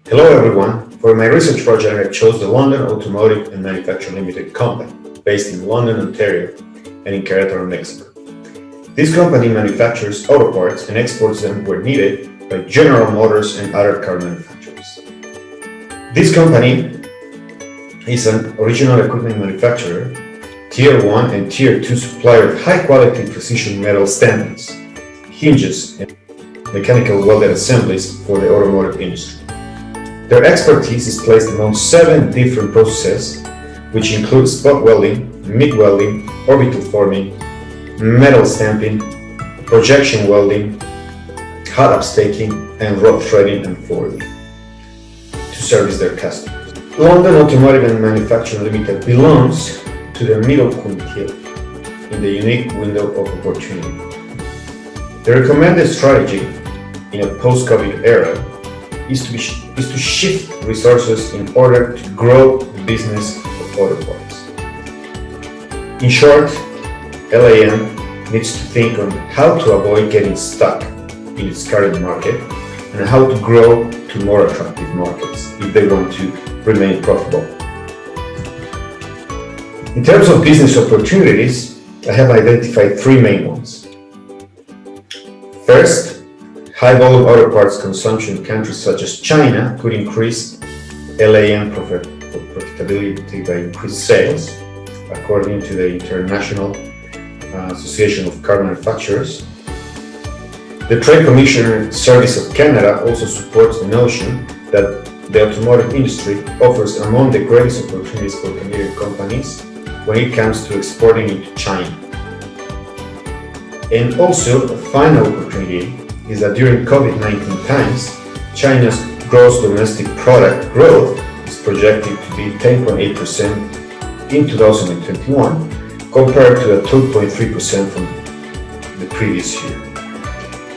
Hello everyone. For my research project, I chose the London Automotive and Manufacturing Limited company, based in London, Ontario, and in Querétaro, Mexico. This company manufactures auto parts and exports them where needed by General Motors and other car manufacturers. This company is an original equipment manufacturer, Tier 1 and Tier 2 supplier of high-quality precision metal stampings, hinges, and mechanical welded assemblies for the automotive industry. Their expertise is placed among 7 different processes, which include spot welding, MIG welding, orbital forming, metal stamping, projection welding, hot upstaking, and rod threading and forging to service their customers. London Automotive and Manufacturing Limited belongs to the middle quintile in the unique window of opportunity. The recommended strategy in a post-COVID era is to shift resources in order to grow the business of auto parts. In short, LAM needs to think on how to avoid getting stuck in its current market and how to grow to more attractive markets if they want to remain profitable. In terms of business opportunities, I have identified 3 main ones. First, high-volume auto parts consumption in countries such as China could increase LAM profitability by increased sales, according to the International Association of Car Manufacturers. The Trade Commissioner Service of Canada also supports the notion that the automotive industry offers among the greatest opportunities for Canadian companies when it comes to exporting into China. And also, a final opportunity is that during COVID-19 times, China's gross domestic product growth is projected to be 10.8% in 2021 compared to a 2.3% from the previous year.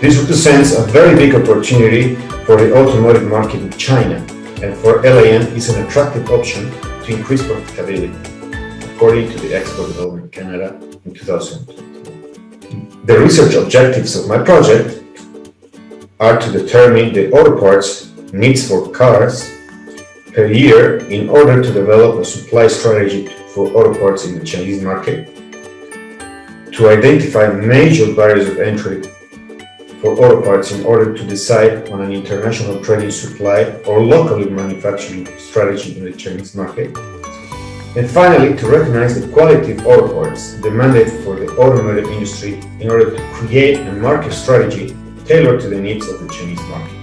This represents a very big opportunity for the automotive market in China, and for LAM is an attractive option to increase profitability, according to the Export Development Canada in 2021. The research objectives of my project are to determine the auto parts needs for cars per year in order to develop a supply strategy for auto parts in the Chinese market, to identify major barriers of entry for auto parts in order to decide on an international trading supply or locally manufacturing strategy in the Chinese market, and finally to recognize the quality of auto parts demanded for the automotive industry in order to create a market strategy tailored to the needs of the Chinese market.